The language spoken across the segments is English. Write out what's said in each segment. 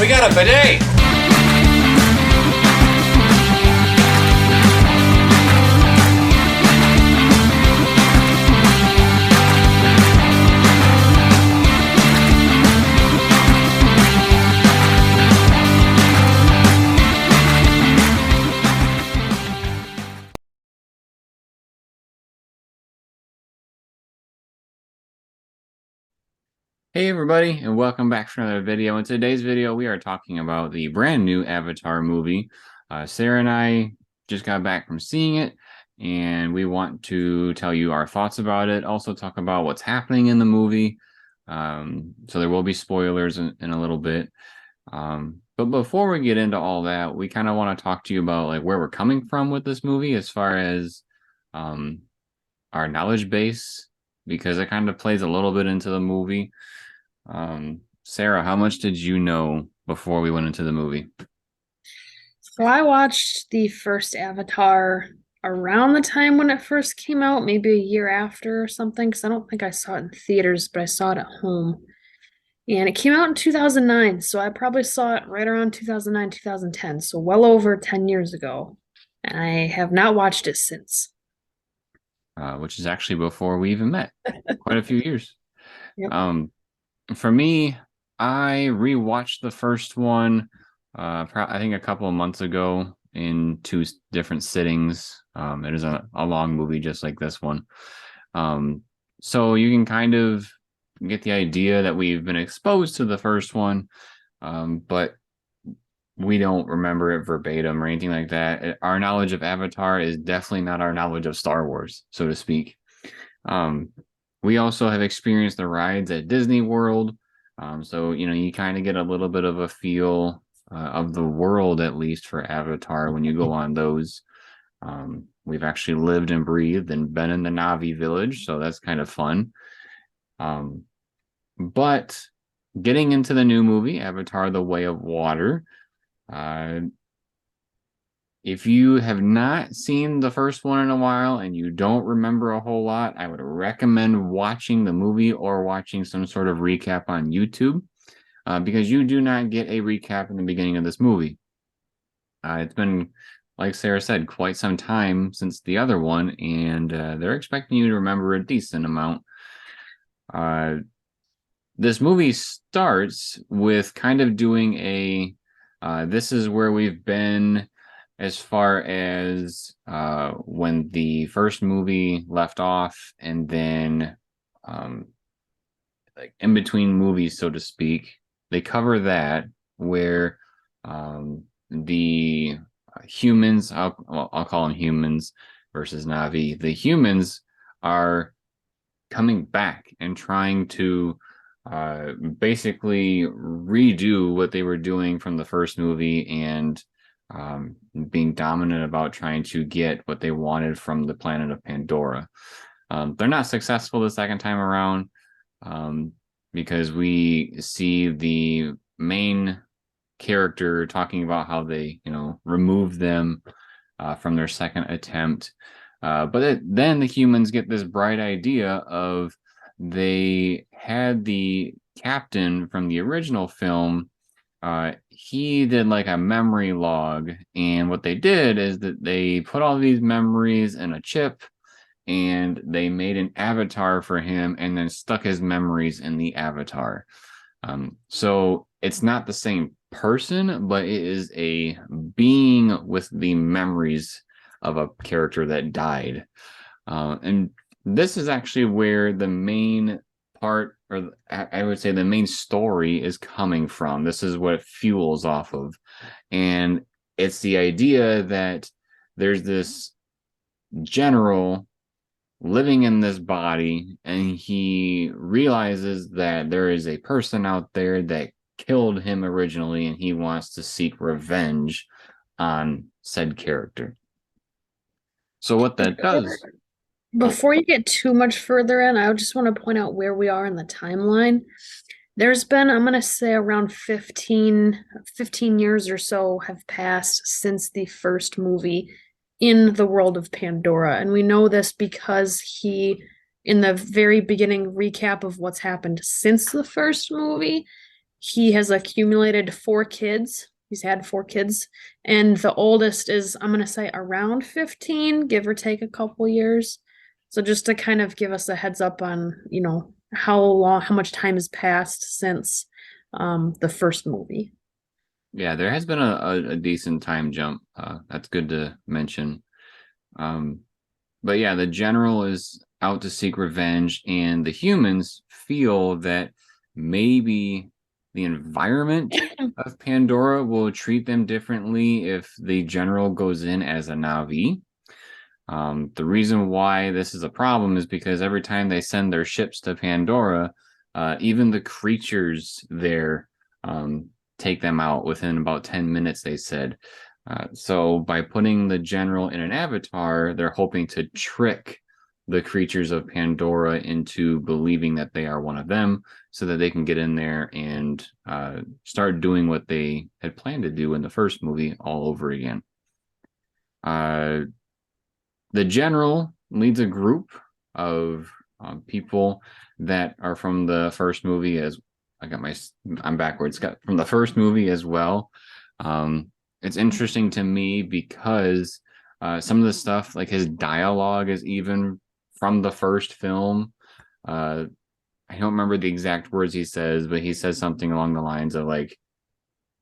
got a bidet! Hey everybody, and welcome back for another video. In today's video, we are talking about the brand new Avatar movie. Sarah and I just got back from seeing it, and we want to tell you our thoughts about it. Also talk about what's happening in the movie. So there will be spoilers in a little bit. But before we get into all that, we kind of want to talk to you about like where we're coming from with this movie as far as our knowledge base, because it kind of plays a little bit into the movie. Sarah, how much did you know before we went into the movie? So I watched the first Avatar around the time when it first came out, maybe a year after or something, because I don't think I saw it in theaters, but I saw it at home. And it came out in 2009, so I probably saw it right around 2009, 2010, so well over 10 years ago. And I have not watched it since. Which is actually before we even met, quite a few years. Yep. Um, for me, I rewatched the first one, I think a couple of months ago in two different sittings. It is a long movie, just like this one. So you can kind of get the idea that we've been exposed to the first one, but we don't remember it verbatim or anything like that. Our knowledge of Avatar is definitely not our knowledge of Star Wars, so to speak. We also have experienced the rides at Disney World. So, you kind of get a little bit of a feel of the world, at least for Avatar, when you go on those. We've actually lived and breathed and been in the Na'vi village, so that's kind of fun. But getting into the new movie, Avatar: The Way of Water, uh, if you have not seen the first one in a while and you don't remember a whole lot, I would recommend watching the movie or watching some sort of recap on YouTube, because you do not get a recap in the beginning of this movie. It's been, like Sarah said, quite some time since the other one, and they're expecting you to remember a decent amount. This movie starts with kind of doing this is where we've been as far as when the first movie left off, and then like in between movies, so to speak. They cover that where the humans, I'll call them humans versus Na'vi. The humans are coming back and trying to basically redo what they were doing from the first movie, and being dominant about trying to get what they wanted from the planet of Pandora. They're not successful the second time around, because we see the main character talking about how they, removed them from their second attempt. Then the humans get this bright idea of, they had the captain from the original film. He did like a memory log, and what they did is that they put all these memories in a chip, and they made an avatar for him and then stuck his memories in the avatar. So it's not the same person, but it is a being with the memories of a character that died. And this is actually where the main part, or I would say the main story, is coming from. This is what it fuels off of. And it's the idea that there's this general living in this body, and he realizes that there is a person out there that killed him originally, and he wants to seek revenge on said character. So what that does. Before you get too much further in, I just want to point out where we are in the timeline. There's been, I'm going to say around 15 years or so have passed since the first movie in the world of Pandora. And we know this because in the very beginning recap of what's happened since the first movie, he has accumulated 4 kids. He's had 4 kids, and the oldest is, I'm gonna say, around 15, give or take a couple years. So just to kind of give us a heads up on, how much time has passed since the first movie. Yeah, there has been a decent time jump. That's good to mention. Um, but yeah, the general is out to seek revenge, and the humans feel that maybe the environment of Pandora will treat them differently if the general goes in as a Na'vi. The reason why this is a problem is because every time they send their ships to Pandora, even the creatures there take them out within about 10 minutes, they said. So by putting the general in an avatar, they're hoping to trick the creatures of Pandora into believing that they are one of them so that they can get in there and start doing what they had planned to do in the first movie all over again. The general leads a group of people that are from the first movie. As I'm backwards, got from the first movie as well. It's interesting to me because some of the stuff, like his dialogue, is even from the first film. I don't remember the exact words he says, but he says something along the lines of like,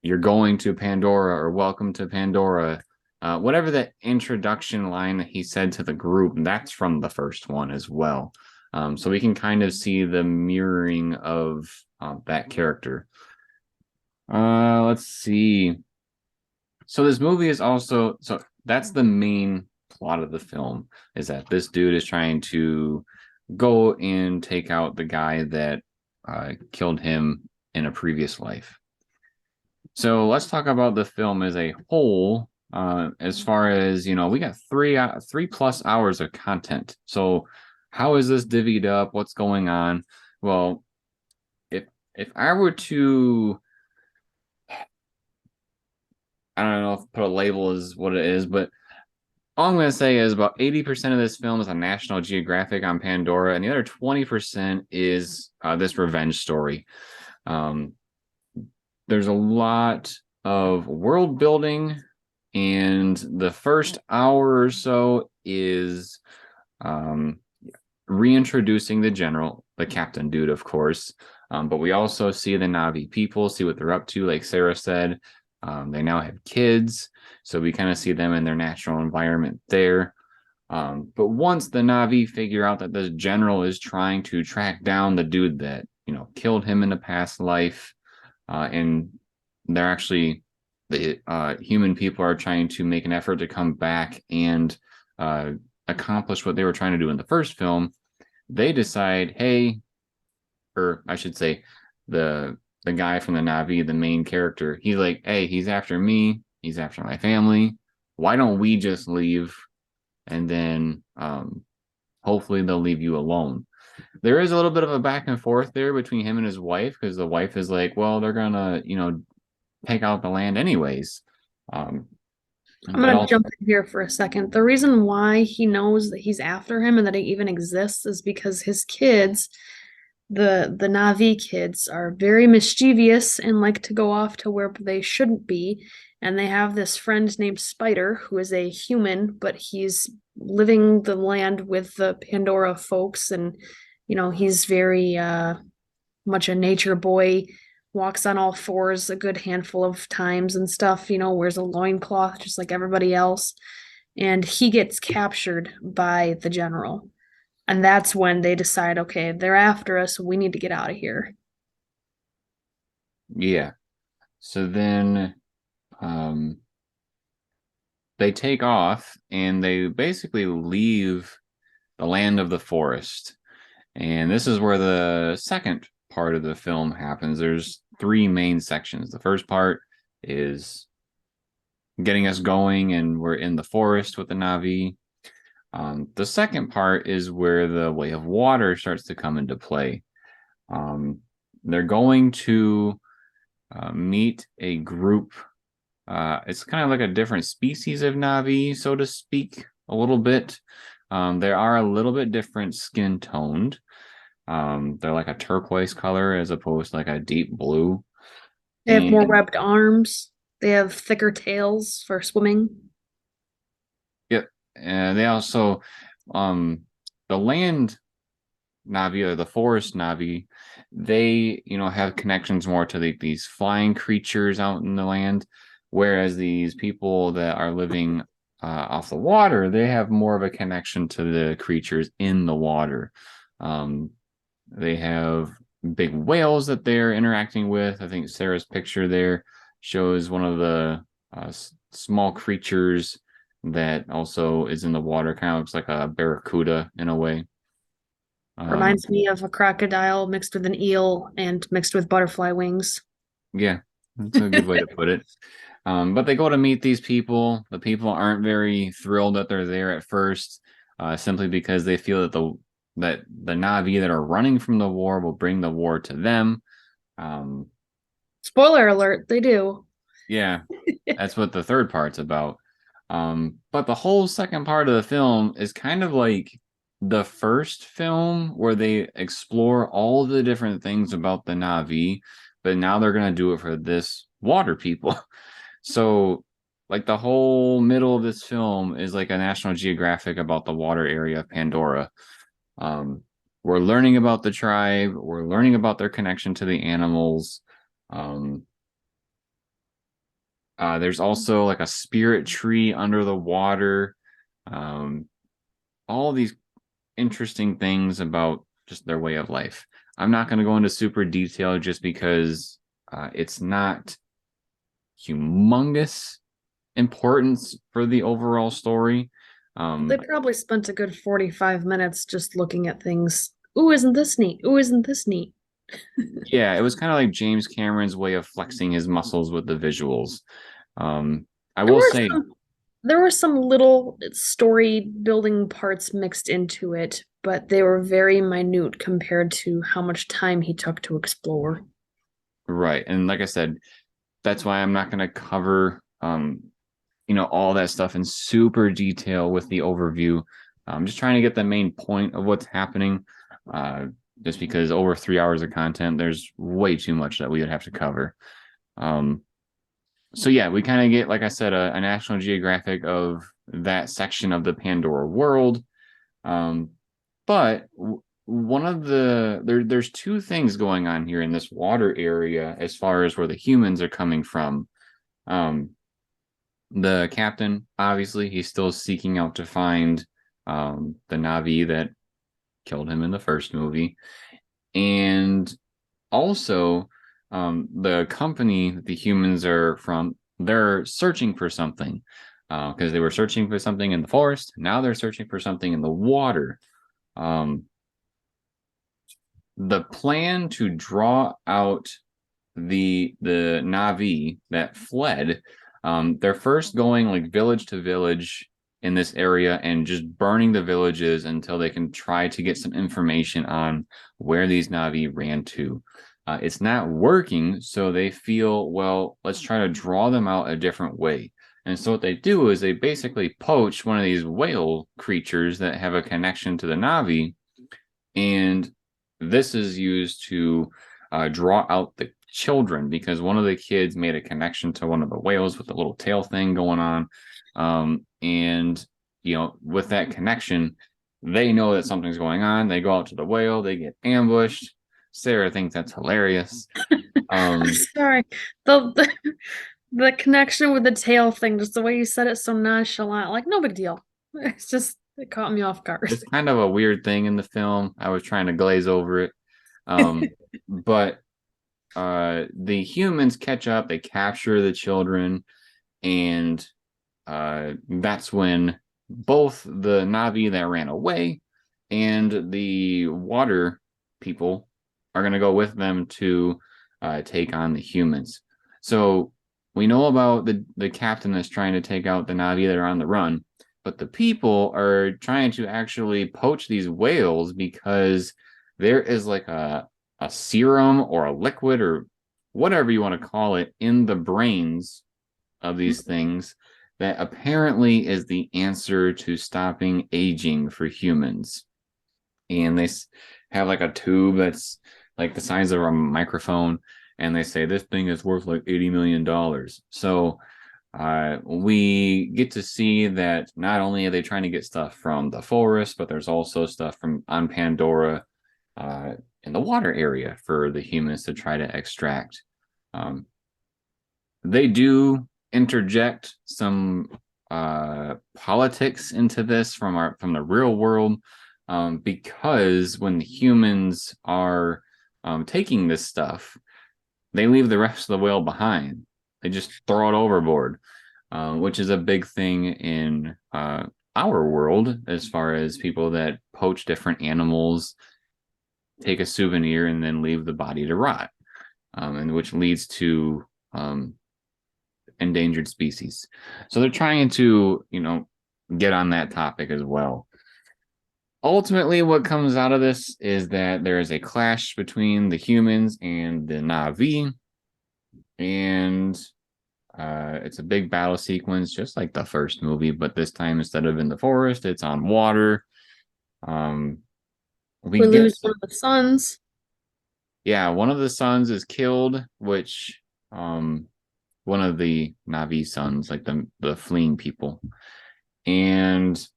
"You're going to Pandora" or "Welcome to Pandora." Whatever that introduction line that he said to the group, that's from the first one as well. So we can kind of see the mirroring of that character. Let's see. So this movie is also, so that's the main plot of the film, is that this dude is trying to go and take out the guy that killed him in a previous life. So let's talk about the film as a whole. As far as we got 3+ hours of content. So how is this divvied up? What's going on? Well, if I were to, I don't know if put a label is what it is, but all I'm going to say is about 80% of this film is a National Geographic on Pandora, and the other 20% is this revenge story. There's a lot of world building, and the first hour or so is reintroducing the general, the captain dude, of course. But we also see the Na'vi people, see what they're up to. Like Sarah said, they now have kids, so we kind of see them in their natural environment there. But once the Na'vi figure out that this general is trying to track down the dude that killed him in a past life, and they're actually, the human people are trying to make an effort to come back and accomplish what they were trying to do in the first film, they decide, hey, or I should say, the guy from the Na'vi, the main character, he's like, hey, he's after me, he's after my family. Why don't we just leave, and then hopefully they'll leave you alone. There is a little bit of a back and forth there between him and his wife, because the wife is like, well, they're gonna take out the land anyways. I'm gonna jump in here for a second. The reason why he knows that he's after him and that he even exists is because his kids, the Na'vi kids, are very mischievous and like to go off to where they shouldn't be. And they have this friend named Spider, who is a human, but he's living the land with the Pandora folks, and he's very much a nature boy, walks on all fours a good handful of times and stuff, wears a loincloth just like everybody else. And he gets captured by the general. And that's when they decide, okay, they're after us. We need to get out of here. Yeah. So then they take off and they basically leave the land of the forest. And this is where the second part of the film happens. There's 3 main sections. The first part is getting us going, and we're in the forest with the Na'vi. The second part is where the Way of Water starts to come into play. They're going to meet a group. It's kind of like a different species of Na'vi, so to speak, a little bit. They are a little bit different skin toned. They're like a turquoise color as opposed to like a deep blue. They have more webbed arms. They have thicker tails for swimming. Yep. And they also, um, the land Navi or the forest Navi, they, have connections more to these flying creatures out in the land, whereas these people that are living off the water, they have more of a connection to the creatures in the water. Um, they have big whales that they're interacting with. I think Sarah's picture there shows one of the small creatures that also is in the water. Kind of looks like a barracuda in a way. Um, Reminds me of a crocodile mixed with an eel and mixed with butterfly wings. yeah, that's a good way to put it. But they go to meet these people. The people aren't very thrilled that they're there at first, simply because they feel that the Na'vi that are running from the war will bring the war to them. Um, Spoiler alert, they do. yeah, that's what the third part's about. But the whole second part of the film is kind of like the first film where they explore all the different things about the Na'vi, but now they're gonna do it for this water people. So, like the whole middle of this film is like a National Geographic about the water area of Pandora. Um, we're learning about the tribe. We're learning about their connection to the animals. Um, there's also like a spirit tree under the water. Um, all these interesting things about just their way of life. I'm not going to go into super detail just because it's not humongous importance for the overall story. They probably spent a good 45 minutes just looking at things. Ooh, isn't this neat? Ooh, isn't this neat? Yeah, it was kind of like James Cameron's way of flexing his muscles with the visuals. I There will were say, some there were some little story building parts mixed into it, but they were very minute compared to how much time he took to explore. right, and like I said, that's why I'm not going to cover, all that stuff in super detail with the overview. I'm just trying to get the main point of what's happening. Uh, just because over 3 hours of content, there's way too much that we would have to cover. Um, so yeah, we kind of get, like I said, a National Geographic of that section of the Pandora world. Um, but one of there's two things going on here in this water area as far as where the humans are coming from. Um, the captain, obviously, he's still seeking out to find the Navi that killed him in the first movie, and also the company that the humans are from, they're searching for something because they were searching for something in the forest. Now they're searching for something in the water. Um, the plan to draw out the Navi that fled, they're first going like village to village in this area and just burning the villages until they can try to get some information on where these Navi ran to. It's not working, so they feel, well, let's try to draw them out a different way. And so what they do is they basically poach one of these whale creatures that have a connection to the Navi, and this is used to draw out the children because one of the kids made a connection to one of the whales with the little tail thing going on. And, with that connection, they know that something's going on. They go out to the whale, they get ambushed. Sarah thinks that's hilarious. Sorry. The connection with the tail thing, just the way you said it so nonchalant, like no big deal. It's just it caught me off guard. It's kind of a weird thing in the film. I was trying to glaze over it. But the humans catch up, they capture the children, and that's when both the Navi that ran away and the water people are going to go with them to take on the humans. So we know about the captain that's trying to take out the Navi that are on the run, but the people are trying to actually poach these whales because there is like a serum or a liquid or whatever you want to call it in the brains of these things that apparently is the answer to stopping aging for humans. And they have like a tube that's like the size of a microphone, and they say this thing is worth like $80 million. So we get to see that not only are they trying to get stuff from the forest, but there's also stuff from on Pandora in the water area for the humans to try to extract. Um, they do interject some politics into this from the real world, because when the humans are taking this stuff, they leave the rest of the whale behind. They just throw it overboard, which is a big thing in our world as far as people that poach different animals, take a souvenir, and then leave the body to rot, and which leads to endangered species. So they're trying to, get on that topic as well. Ultimately, what comes out of this is that there is a clash between the humans and the Na'vi, and it's a big battle sequence, just like the first movie, but this time instead of in the forest, it's on water. We lose one of the sons. Yeah, one of the sons is killed, which one of the Na'vi sons, like the fleeing people, and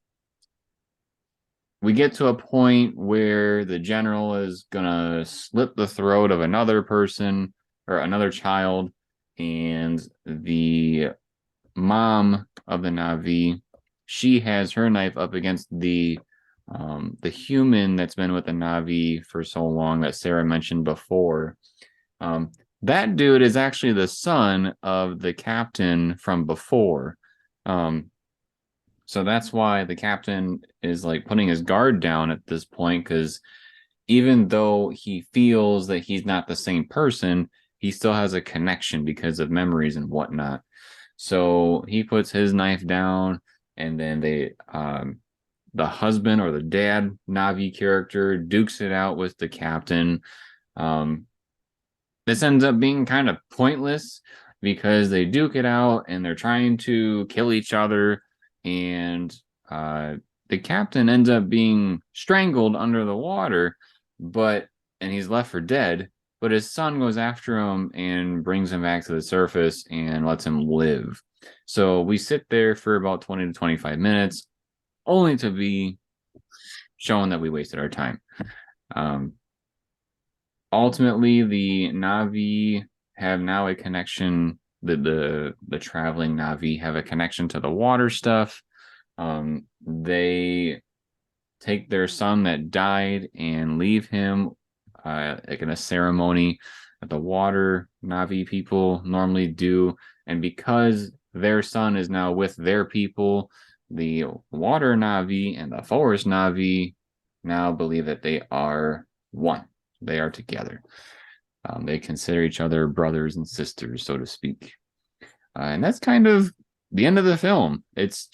we get to a point where the general is gonna slit the throat of another person or another child, and the mom of the Na'vi, she has her knife up against the human that's been with the Na'vi for so long that Sarah mentioned before. That dude is actually the son of the captain from before. So that's why the captain is like putting his guard down at this point, because even though he feels that he's not the same person, he still has a connection because of memories and whatnot. So he puts his knife down, and then the husband or the dad Na'vi character dukes it out with the captain. This ends up being kind of pointless because they duke it out and they're trying to kill each other, and the captain ends up being strangled under the water, and he's left for dead. But his son goes after him and brings him back to the surface and lets him live. So we sit there for about 20 to 25 minutes, only to be shown that we wasted our time. Ultimately, the Na'vi have now a connection. The traveling Na'vi have a connection to the water stuff. They take their son that died and leave him like in a ceremony that the water Na'vi people normally do. And because their son is now with their people, the water Na'vi and the forest Na'vi now believe that they are one. They are together. They consider each other brothers and sisters, so to speak. And that's kind of the end of the film. It's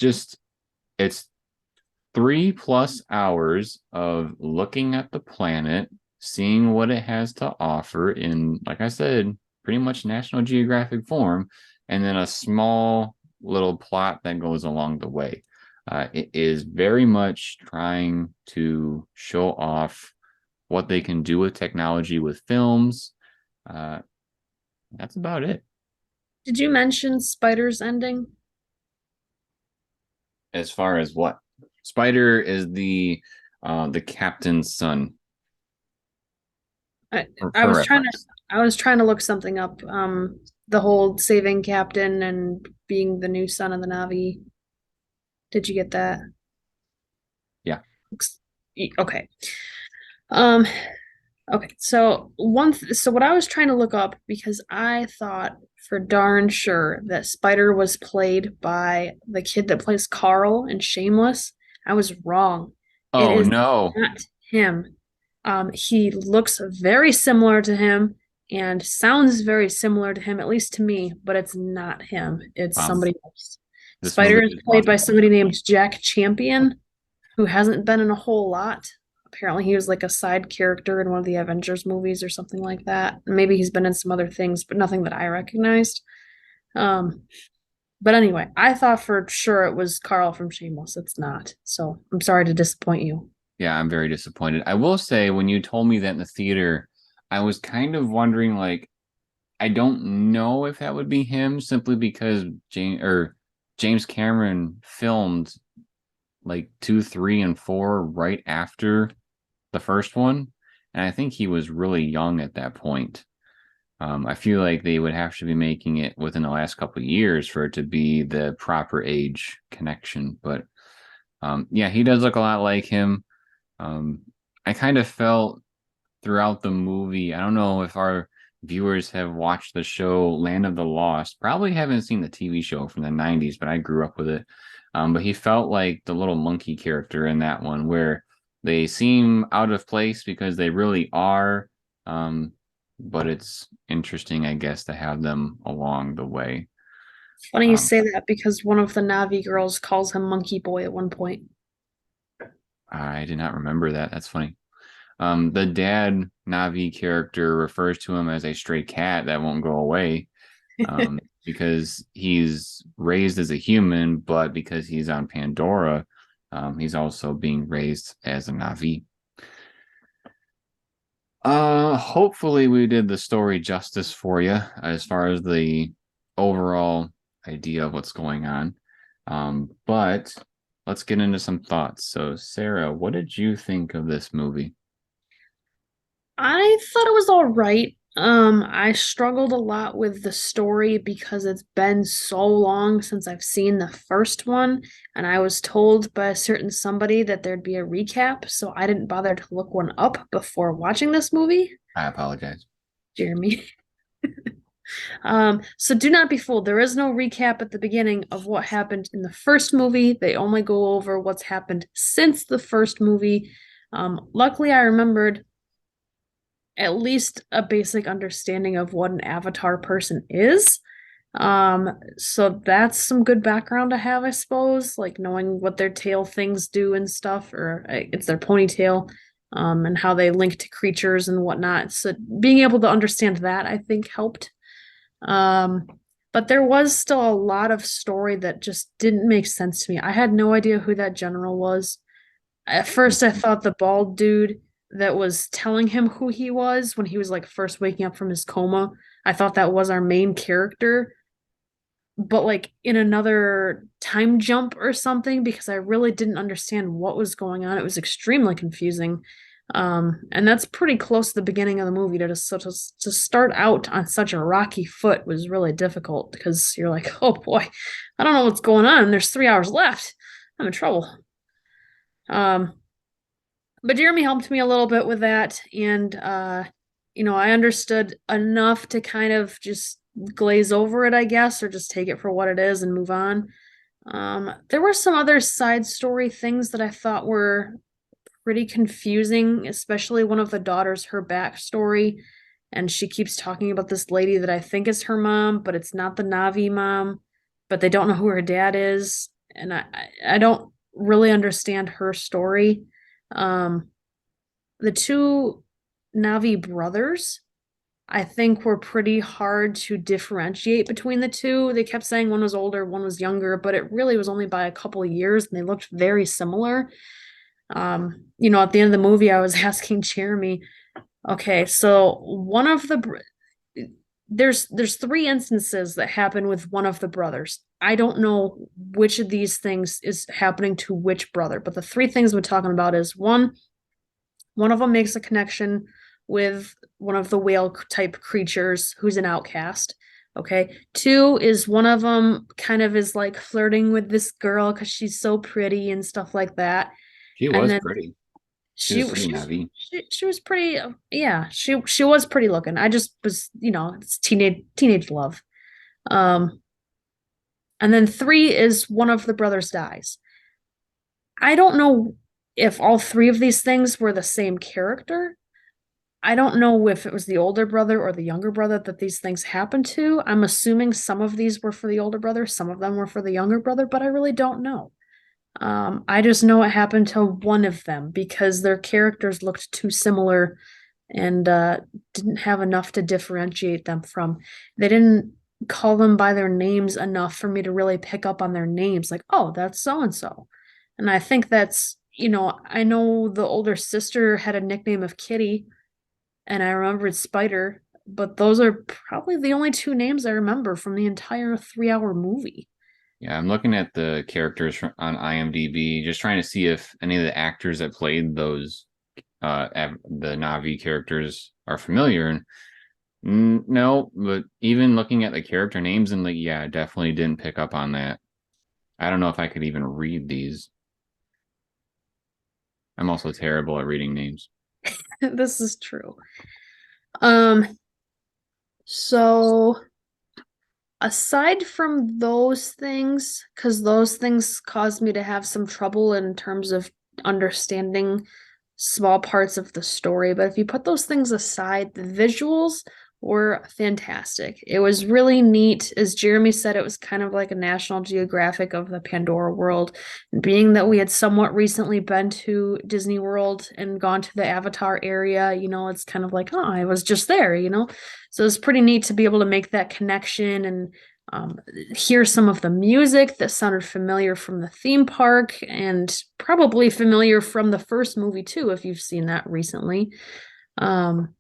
3+ hours of looking at the planet, seeing what it has to offer in, like I said, pretty much National Geographic form, and then a small little plot that goes along the way. It is very much trying to show off what they can do with technology with films. That's about it. Did you mention Spider's ending? As far as what? Spider is the captain's son. I was trying to look something up. The whole saving captain and being the new son of the Na'vi. Did you get that? Yeah. Okay. Okay. So what I was trying to look up, because I thought for darn sure that Spider was played by the kid that plays Carl in Shameless. I was wrong. It Oh is no. not him. He looks very similar to him and sounds very similar to him, at least to me, but it's not him. It's somebody else. Spider is played by somebody named Jack Champion, who hasn't been in a whole lot. Apparently, he was like a side character in one of the Avengers movies or something like that. Maybe he's been in some other things, but nothing that I recognized. But anyway, I thought for sure it was Carl from Shameless. It's not. So I'm sorry to disappoint you. Yeah, I'm very disappointed. I will say, when you told me that in the theater, I was kind of wondering, like, I don't know if that would be him simply because James Cameron filmed like 2, 3, and 4 right after the first one. And I think he was really young at that point. I feel like they would have to be making it within the last couple of years for it to be the proper age connection. But yeah, he does look a lot like him. Um, I kind of felt throughout the movie, I don't know if our viewers have watched the show Land of the Lost. Probably haven't seen the TV show from the 90s, but I grew up with it. But he felt like the little monkey character in that one, where they seem out of place because they really are. Um, but it's interesting, I guess, to have them along the way. Funny you Um, say that because one of the Navi girls calls him Monkey Boy at one point. I did not remember that. That's funny. The dad Navi character refers to him as a stray cat that won't go away, because he's raised as a human, but because he's on Pandora, he's also being raised as a Navi. Hopefully we did the story justice for you as far as the overall idea of what's going on. But let's get into some thoughts. So, Sarah, what did you think of this movie? I thought it was all right. I struggled a lot with the story because it's been so long since I've seen the first one, and I was told by a certain somebody that there'd be a recap, so I didn't bother to look one up before watching this movie. I apologize. Jeremy. So do not be fooled. There is no recap at the beginning of what happened in the first movie. They only go over what's happened since the first movie. Luckily, I remembered at least a basic understanding of what an avatar person is. So that's some good background to have, I suppose, like knowing what their tail things do and stuff, or it's their ponytail, and how they link to creatures and whatnot. So being able to understand that, I think, helped. Um, but there was still a lot of story that just didn't make sense to me. I had no idea who that general was. At first, I thought the bald dude that was telling him who he was when he was like first waking up from his coma, I thought that was our main character, but like in another time jump or something because I really didn't understand what was going on. It was extremely confusing. And that's pretty close to the beginning of the movie to start out on such a rocky foot was really difficult because you're like, oh boy, I don't know what's going on. There's 3 hours left. I'm in trouble. Um, but Jeremy helped me a little bit with that, and I understood enough to kind of just glaze over it, I guess, or just take it for what it is and move on. There were some other side story things that I thought were pretty confusing, especially one of the daughters, her backstory. And she keeps talking about this lady that I think is her mom, but it's not the Navi mom, but they don't know who her dad is. And I don't really understand her story. Um, the two Navi brothers, I think, were pretty hard to differentiate between the two. They kept saying one was older, one was younger, but it really was only by a couple of years, and they looked very similar. At the end of the movie, I was asking Jeremy, okay, so one of the there's three instances that happen with one of the brothers. I don't know which of these things is happening to which brother, but the three things we're talking about is one of them makes a connection with one of the whale type creatures who's an outcast. Okay. Two is one of them kind of is like flirting with this girl because she's so pretty and stuff like that. She And was then pretty. She she was pretty she Navi. she was pretty, yeah, she was pretty looking. I just was, it's teenage love. Um and then three is one of the brothers dies. I don't know if all three of these things were the same character. I don't know if it was the older brother or the younger brother that these things happened to. I'm assuming some of these were for the older brother, some of them were for the younger brother, but I really don't know. I just know it happened to one of them because their characters looked too similar and didn't have enough to differentiate them from. They didn't call them by their names enough for me to really pick up on their names, like, oh, that's so and so. And I think that's, I know the older sister had a nickname of Kitty, and I remembered Spider. but those are probably the only two names I remember from the entire 3 hour movie. Yeah, I'm looking at the characters on IMDb, just trying to see if any of the actors that played those the Navi characters are familiar. And no, but even looking at the character names and like, yeah, I definitely didn't pick up on that. I don't know if I could even read these. I'm also terrible at reading names. This is true. Um, so aside from those things, because those things caused me to have some trouble in terms of understanding small parts of the story, but if you put those things aside, the visuals were fantastic. It was really neat. As Jeremy said, it was kind of like a National Geographic of the Pandora world. And being that we had somewhat recently been to Disney World and gone to the Avatar area, it's kind of like, oh, I was just there. So it's pretty neat to be able to make that connection and hear some of the music that sounded familiar from the theme park and probably familiar from the first movie too, if you've seen that recently. Um,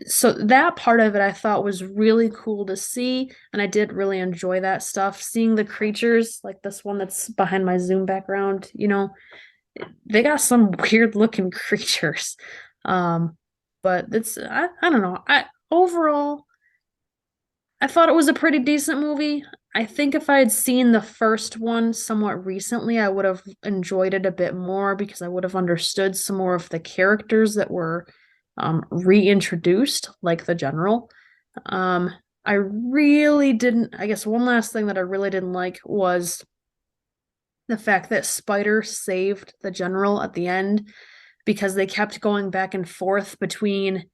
so that part of it I thought was really cool to see, and I did really enjoy that stuff. Seeing the creatures, like this one that's behind my Zoom background, they got some weird looking creatures. Um, but I don't know. I overall I thought it was a pretty decent movie. I think if I had seen the first one somewhat recently, I would have enjoyed it a bit more because I would have understood some more of the characters that were reintroduced, like the general. Um, I really didn't, I guess one last thing that I really didn't like was the fact that Spider saved the general at the end because they kept going back and forth between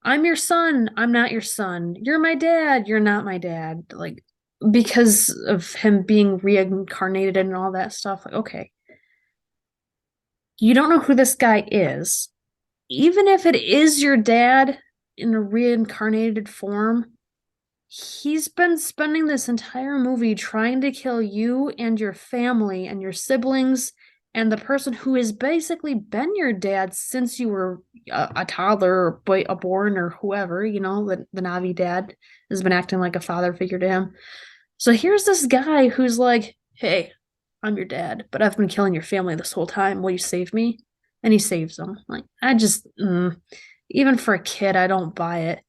I'm your son. I'm not your son. You're my dad. You're not my dad. Like, because of him being reincarnated and all that stuff. Like, okay, you don't know who this guy is. Even if it is your dad in a reincarnated form, he's been spending this entire movie trying to kill you and your family and your siblings and the person who has basically been your dad since you were a toddler or a born or whoever, the Navi dad has been acting like a father figure to him. So here's this guy who's like, hey, I'm your dad, but I've been killing your family this whole time. Will you save me? And he saves them. Like, even for a kid, I don't buy it.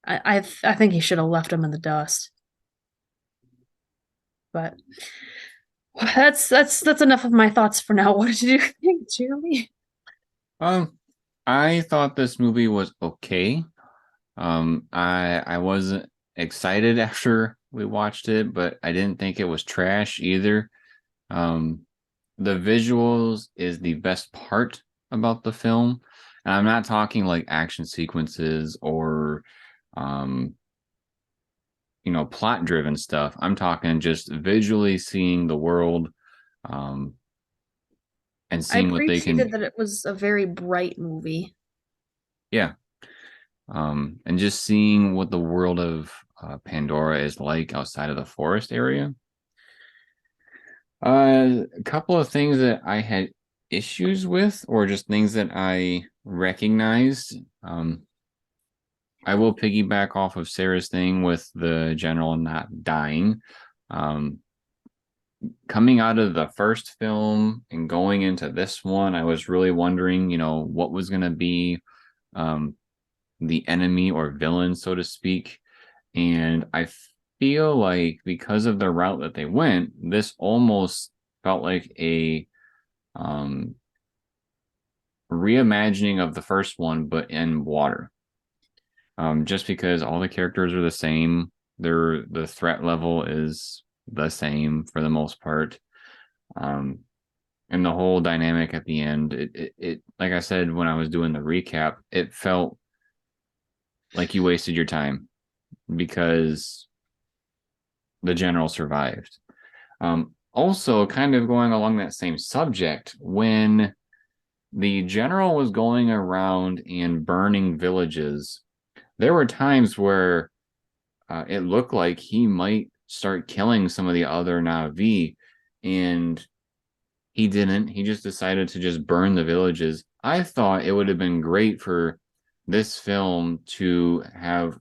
I think he should have left him in the dust. But that's enough of my thoughts for now. What did you think, Jeremy? Um, I thought this movie was okay. I wasn't excited after we watched it, but I didn't think it was trash either. Um, the visuals is the best part about the film. And I'm not talking like action sequences or um plot driven stuff. I'm talking just visually seeing the world um and I seeing what they can appreciated that it was a very bright movie. yeah. And just seeing what the world of Pandora is like outside of the forest area. A couple of things that I had issues with, or just things that I recognized. I will piggyback off of Sarah's thing with the general not dying. Um, Coming out of the first film and going into this one, I was really wondering, what was going to be um, the enemy or villain, so to speak. And I feel like because of the route that they went, this almost felt like a um, reimagining of the first one, but in water. Just because all the characters are the same, the threat level is the same for the most part. Um, and the whole dynamic at the end, it like I said when I was doing the recap, it felt like you wasted your time because the general survived. Also, kind of going along that same subject, when the general was going around and burning villages, there were times where it looked like he might start killing some of the other Na'vi, and he didn't. He just decided to just burn the villages. I thought it would have been great for this film to have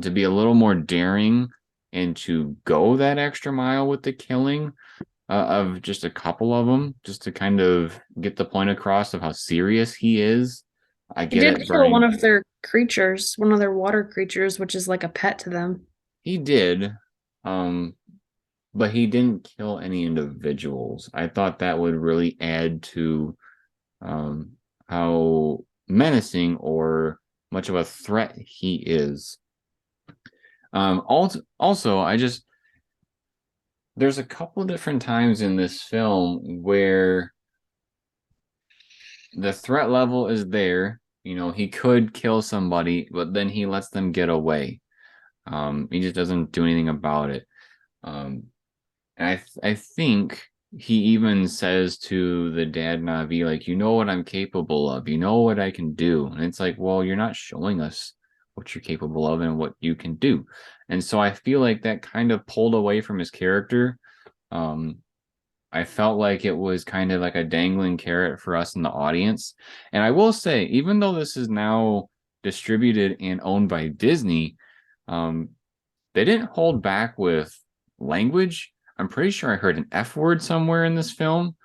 to be a little more daring and to go that extra mile with the killing of just a couple of them, just to kind of get the point across of how serious he is. I He get did it, kill one burning. of their creatures, one of their water creatures, which is like a pet to them. He did, um, but he didn't kill any individuals. I thought that would really add to um, how menacing or much of a threat he is. Also, I just there's a couple different times in this film where the threat level is there. You know, he could kill somebody, but then he lets them get away. He just doesn't do anything about it. Um, and I think he even says to the dad Navi, like, you know what I'm capable of, you know what I can do. And it's like, well, you're not showing us what you're capable of and what you can do. And so I feel like that kind of pulled away from his character. Um, I felt like it was kind of like a dangling carrot for us in the audience. And I will say, even though this is now distributed and owned by Disney, um, they didn't hold back with language. I'm pretty sure I heard an F word somewhere in this film.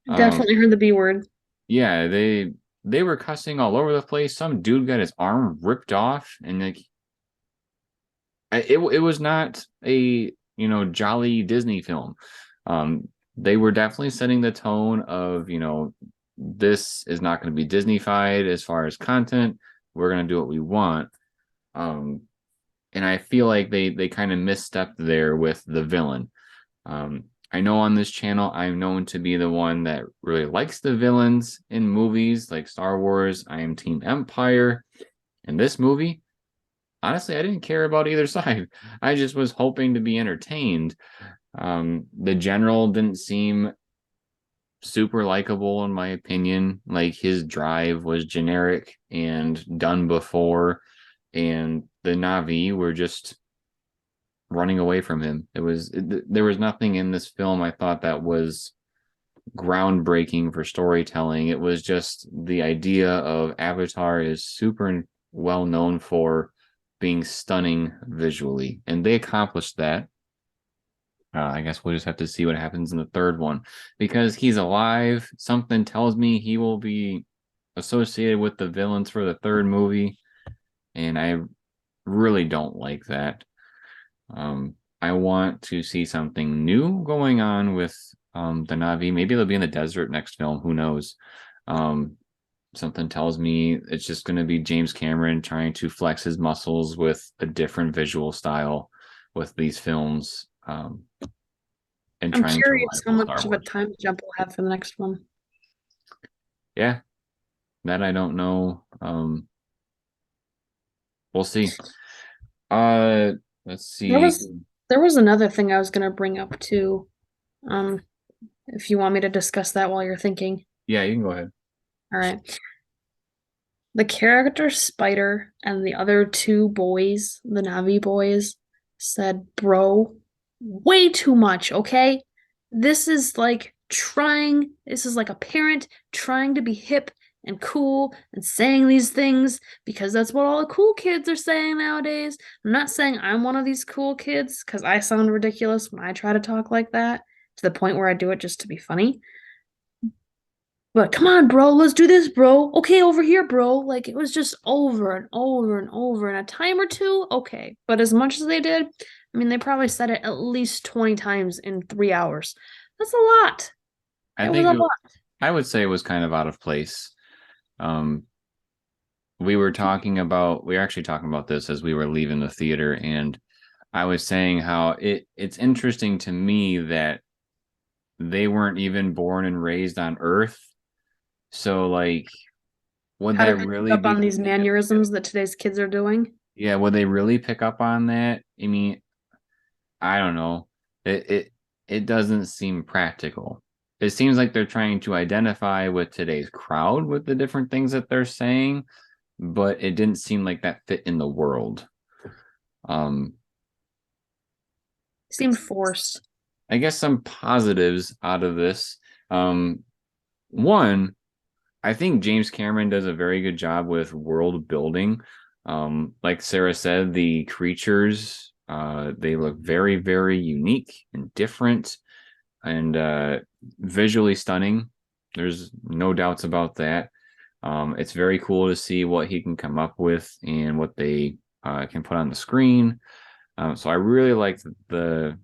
Um, Definitely heard the B word. yeah, they were cussing all over the place. Some dude got his arm ripped off, and like it was not a jolly Disney film. They were definitely setting the tone of this is not going to be Disneyfied as far as content. We're going to do what we want. Um, and I feel like they kind of misstepped there with the villain. I know on this channel I'm known to be the one that really likes the villains in movies like Star Wars. I am Team Empire. In this movie, honestly, I didn't care about either side. I just was hoping to be entertained. The general didn't seem super likable in my opinion. Like his drive was generic and done before, and the Navi were just running away from him. There was nothing in this film I thought that was groundbreaking for storytelling. It was just the idea of Avatar is super well known for being stunning visually, and they accomplished that. I guess we'll just have to see what happens in the third one because he's alive. Something tells me he will be associated with the villains for the third movie, and I really don't like that. I want to see something new going on with the Navi. Maybe they'll be in the desert next film. Who knows? Um, Something tells me it's just going to be James Cameron trying to flex his muscles with a different visual style with these films, and I'm trying to curious how rival Star much of a Wars. time jump we'll have for the next one. Yeah, that I don't know. We'll see. Uh, let's There see. was there was another thing I was gonna bring up too. Um, if you want me to discuss that while you're thinking. Yeah, you can go ahead. All right. The character Spider and the other two boys, the Navi boys, said, "Bro, way too much, okay? This is like a parent trying to be hip and cool and saying these things because that's what all the cool kids are saying nowadays. I'm not saying I'm one of these cool kids because I sound ridiculous when I try to talk like that to the point where I do it just to be funny. But come on, bro, let's do this, bro. Okay, over here, bro. Like it was just over and over and over in a time or two. Okay. But as much as they did, I mean, they probably said it at least 20 times in 3 hours. That's a lot. I It was think a lot. I would say it was kind of out of place. Um, we were actually talking about this as we were leaving the theater, and I was saying how it's interesting to me that they weren't even born and raised on Earth. So like, would How did that they pick really up on be these mannerisms that today's kids are doing? yeah, would they really pick up on that? I mean, I don't know. It doesn't seem practical. It seems like they're trying to identify with today's crowd with the different things that they're saying, but it didn't seem like that fit in the world. Um, Seemed forced. I guess some positives out of this. Um, One, I think James Cameron does a very good job with world building. Like Sarah said, the creatures, they look very, very unique and different and visually stunning. There's no doubts about that. It's very cool to see what he can come up with and what they can put on the screen. So I really like the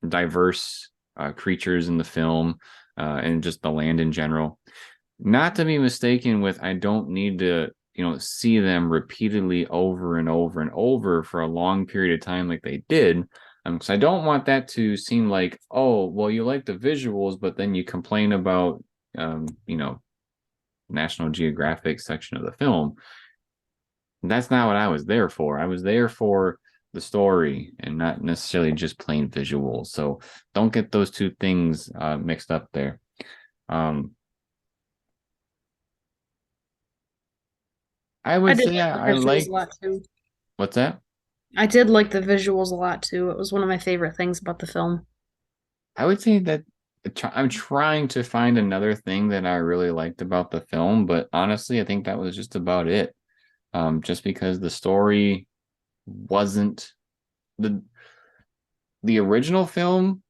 diverse creatures in the film and just the land in general. Not to be mistaken with, I don't need to, see them repeatedly over and over and over for a long period of time like they did. Because I don't want that to seem like, oh, well, you like the visuals, but then you complain about, um, you know, National Geographic section of the film. That's not what I was there for. I was there for the story and not necessarily just plain visuals. So don't get those two things mixed up there. Um, I I would did say like the I visuals a liked lot too. what's that? I did like the visuals a lot too. It was one of my favorite things about the film. I would say that I'm trying to find another thing that I really liked about the film, but honestly, I think that was just about it. Just because the story wasn't the original film.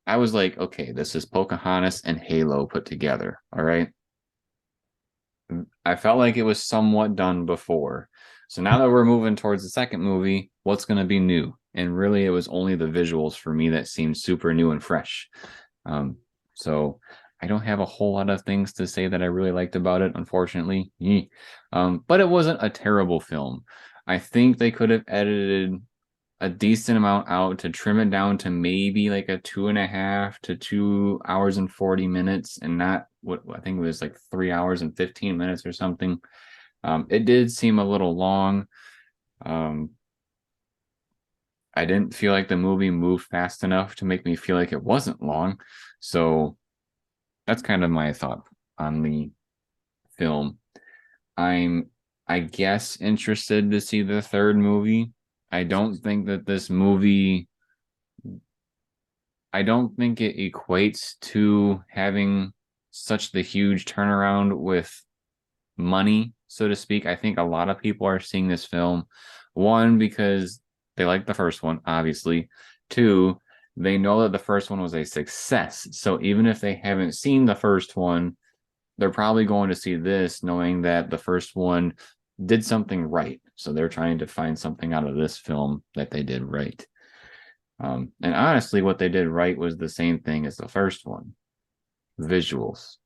I was like, okay, this is Pocahontas and Halo put together. All right. I felt like it was somewhat done before. So now that we're moving towards the second movie, what's going to be new? And really, it was only the visuals for me that seemed super new and fresh. Um, so I don't have a whole lot of things to say that I really liked about it, unfortunately. But it wasn't a terrible film. I think they could have edited a decent amount out to trim it down to maybe like a 2.5 to 2 hours and 40 minutes and not what I think it was like 3 hours and 15 minutes or something. It did seem a little long. Um, I didn't feel like the movie moved fast enough to make me feel like it wasn't long. So that's kind of my thought on the film. I'm, I guess, interested to see the third movie. I don't think that this movie I don't think it equates to having such the huge turnaround with money, so to speak. I think a lot of people are seeing this film, one, because they like the first one, obviously. Two, they know that the first one was a success. So even if they haven't seen the first one, they're probably going to see this knowing that the first one did something right. So they're trying to find something out of this film that they did right. And honestly, what they did right was the same thing as the first one, visuals.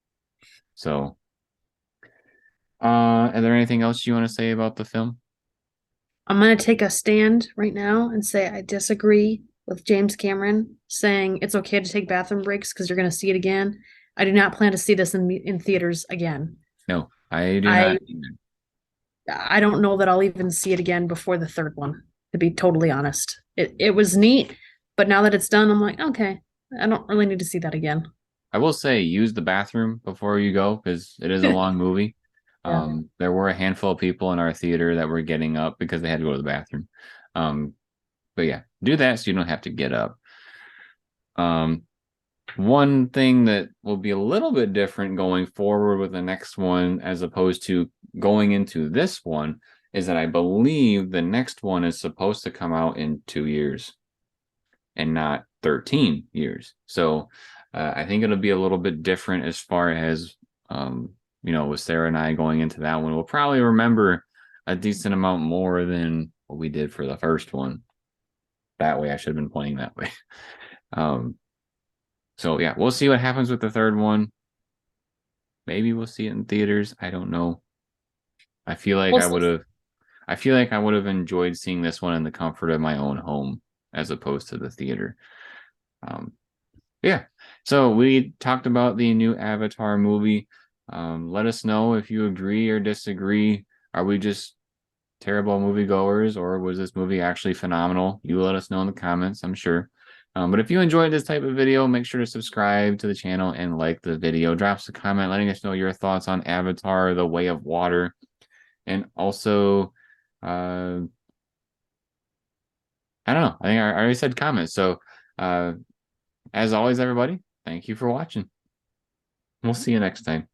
So, are there anything else you want to say about the film? I'm going to take a stand right now and say I disagree with James Cameron saying it's okay to take bathroom breaks because you're going to see it again. I do not plan to see this in theaters again. No, I do I not either. I don't know that I'll even see it again before the third one, to be totally honest. It was neat, but now that it's done, I'm like, okay, I don't really need to see that again. I will say use the bathroom before you go because it is a long movie. Yeah. There were a handful of people in our theater that were getting up because they had to go to the bathroom. Um, but yeah, do that so you don't have to get up. Um, One thing that will be a little bit different going forward with the next one as opposed to going into this one is that I believe the next one is supposed to come out in 2 years and not 13 years. So I think it'll be a little bit different as far as, with Sarah and I going into that one. We'll probably remember a decent amount more than what we did for the first one. That way, I should have been pointing that way. Um, so yeah, we'll see what happens with the third one. Maybe we'll see it in theaters. I don't know. I feel like We'll I see. would have I feel like I would have enjoyed seeing this one in the comfort of my own home as opposed to the theater. Um, yeah. So we talked about the new Avatar movie. Let us know if you agree or disagree. Are we just terrible moviegoers, or was this movie actually phenomenal? You let us know in the comments, I'm sure. But if you enjoyed this type of video, make sure to subscribe to the channel and like the video. Drop us a comment letting us know your thoughts on Avatar, The Way of Water. And also, uh, I don't know. I think I already said comments. So, uh, as always, everybody, thank you for watching. We'll see you next time.